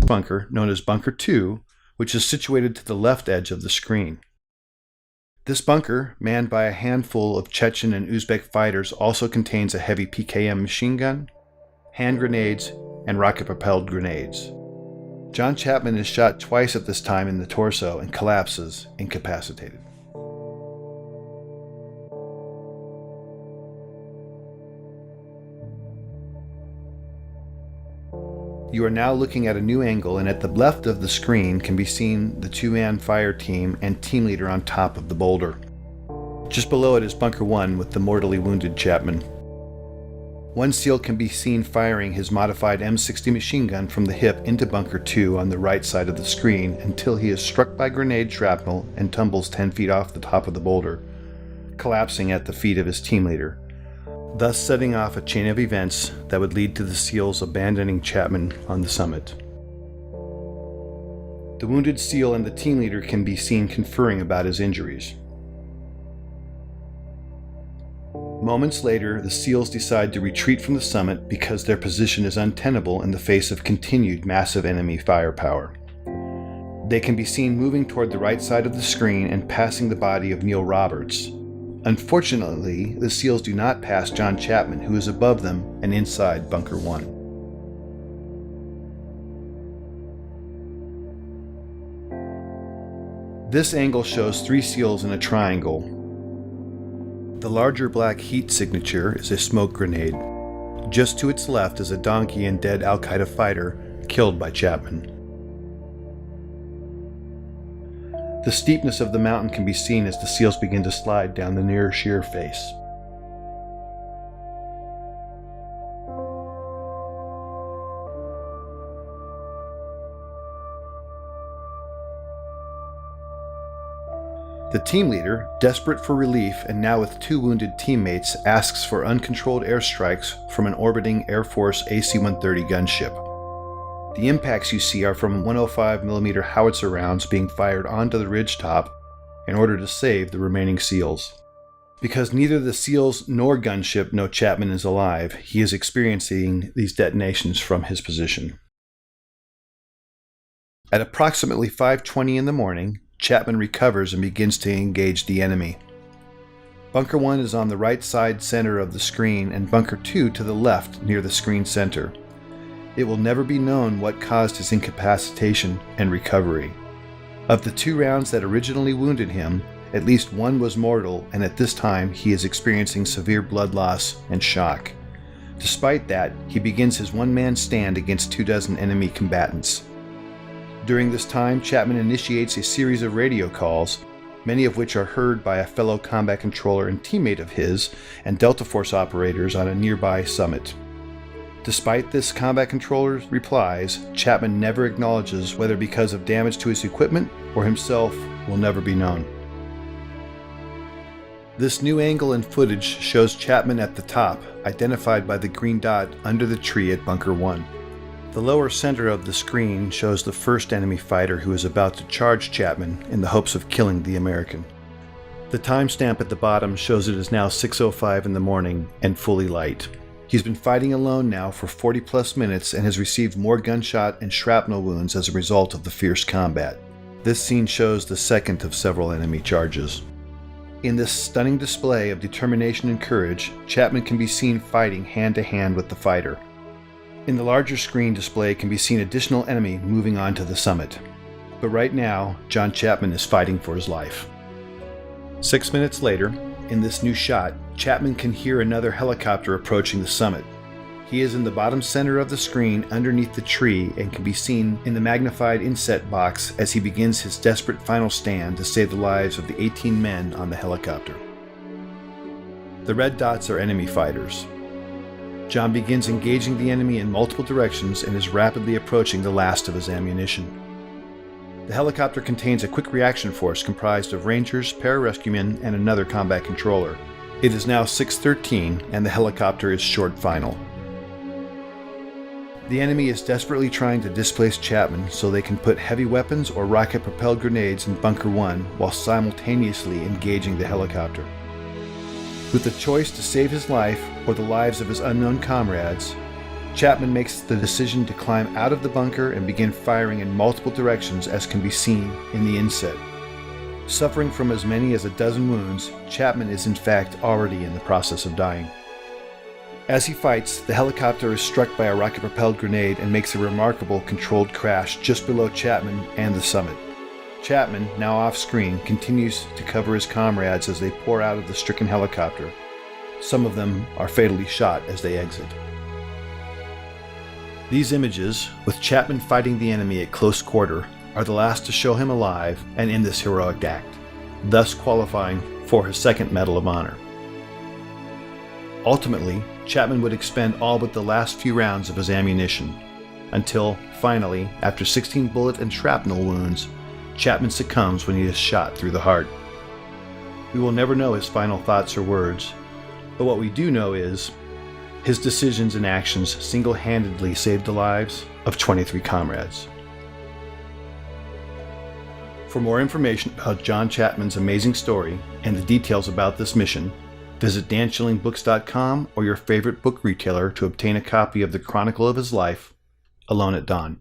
Bunker, known as Bunker 2, which is situated to the left edge of the screen. This bunker, manned by a handful of Chechen and Uzbek fighters, also contains a heavy PKM machine gun, hand grenades, and rocket-propelled grenades. John Chapman is shot twice at this time in the torso and collapses, incapacitated. You are now looking at a new angle, and at the left of the screen can be seen the two-man fire team and team leader on top of the boulder. Just below it is Bunker 1 with the mortally wounded Chapman. One SEAL can be seen firing his modified M60 machine gun from the hip into Bunker 2 on the right side of the screen until he is struck by grenade shrapnel and tumbles 10 feet off the top of the boulder, collapsing at the feet of his team leader, thus setting off a chain of events that would lead to the SEALs abandoning Chapman on the summit. The wounded SEAL and the team leader can be seen conferring about his injuries. Moments later, the SEALs decide to retreat from the summit because their position is untenable in the face of continued massive enemy firepower. They can be seen moving toward the right side of the screen and passing the body of Neil Roberts. Unfortunately, the SEALs do not pass John Chapman, who is above them and inside Bunker 1. This angle shows 3 SEALs in a triangle. The larger black heat signature is a smoke grenade. Just to its left is a donkey and dead Al-Qaeda fighter killed by Chapman. The steepness of the mountain can be seen as the SEALs begin to slide down the near sheer face. The team leader, desperate for relief and now with 2 wounded teammates, asks for uncontrolled airstrikes from an orbiting Air Force AC-130 gunship. The impacts you see are from 105mm howitzer rounds being fired onto the ridgetop in order to save the remaining SEALs. Because neither the SEALs nor gunship know Chapman is alive, he is experiencing these detonations from his position. At approximately 5:20 in the morning, Chapman recovers and begins to engage the enemy. Bunker 1 is on the right side center of the screen and Bunker 2 to the left near the screen center. It will never be known what caused his incapacitation and recovery. Of the 2 rounds that originally wounded him, at least 1 was mortal, and at this time he is experiencing severe blood loss and shock. Despite that, he begins his one-man stand against 24 enemy combatants. During this time, Chapman initiates a series of radio calls, many of which are heard by a fellow combat controller and teammate of his and Delta Force operators on a nearby summit. Despite this combat controller's replies, Chapman never acknowledges whether because of damage to his equipment or himself will never be known. This new angle and footage shows Chapman at the top, identified by the green dot under the tree at Bunker 1. The lower center of the screen shows the first enemy fighter who is about to charge Chapman in the hopes of killing the American. The timestamp at the bottom shows it is now 6:05 in the morning and fully light. He's been fighting alone now for 40+ minutes and has received more gunshot and shrapnel wounds as a result of the fierce combat. This scene shows the second of several enemy charges. In this stunning display of determination and courage, Chapman can be seen fighting hand-to-hand with the fighter. In the larger screen display can be seen additional enemy moving on to the summit. But right now, John Chapman is fighting for his life. 6 minutes later, in this new shot, Chapman can hear another helicopter approaching the summit. He is in the bottom center of the screen underneath the tree and can be seen in the magnified inset box as he begins his desperate final stand to save the lives of the 18 men on the helicopter. The red dots are enemy fighters. John begins engaging the enemy in multiple directions and is rapidly approaching the last of his ammunition. The helicopter contains a quick reaction force comprised of Rangers, pararescuemen, and another combat controller. It is now 6:13 and the helicopter is short final. The enemy is desperately trying to displace Chapman so they can put heavy weapons or rocket-propelled grenades in Bunker 1 while simultaneously engaging the helicopter. With the choice to save his life or the lives of his unknown comrades, Chapman makes the decision to climb out of the bunker and begin firing in multiple directions as can be seen in the inset. Suffering from as many as a dozen wounds, Chapman is in fact already in the process of dying. As he fights, the helicopter is struck by a rocket-propelled grenade and makes a remarkable controlled crash just below Chapman and the summit. Chapman, now off-screen, continues to cover his comrades as they pour out of the stricken helicopter. Some of them are fatally shot as they exit. These images, with Chapman fighting the enemy at close quarter, are the last to show him alive and in this heroic act, thus qualifying for his second Medal of Honor. Ultimately, Chapman would expend all but the last few rounds of his ammunition, until, finally, after 16 bullet and shrapnel wounds, Chapman succumbs when he is shot through the heart. We will never know his final thoughts or words, but what we do know is his decisions and actions single-handedly saved the lives of 23 comrades. For more information about John Chapman's amazing story and the details about this mission, visit danschillingbooks.com or your favorite book retailer to obtain a copy of the Chronicle of His Life, Alone at Dawn.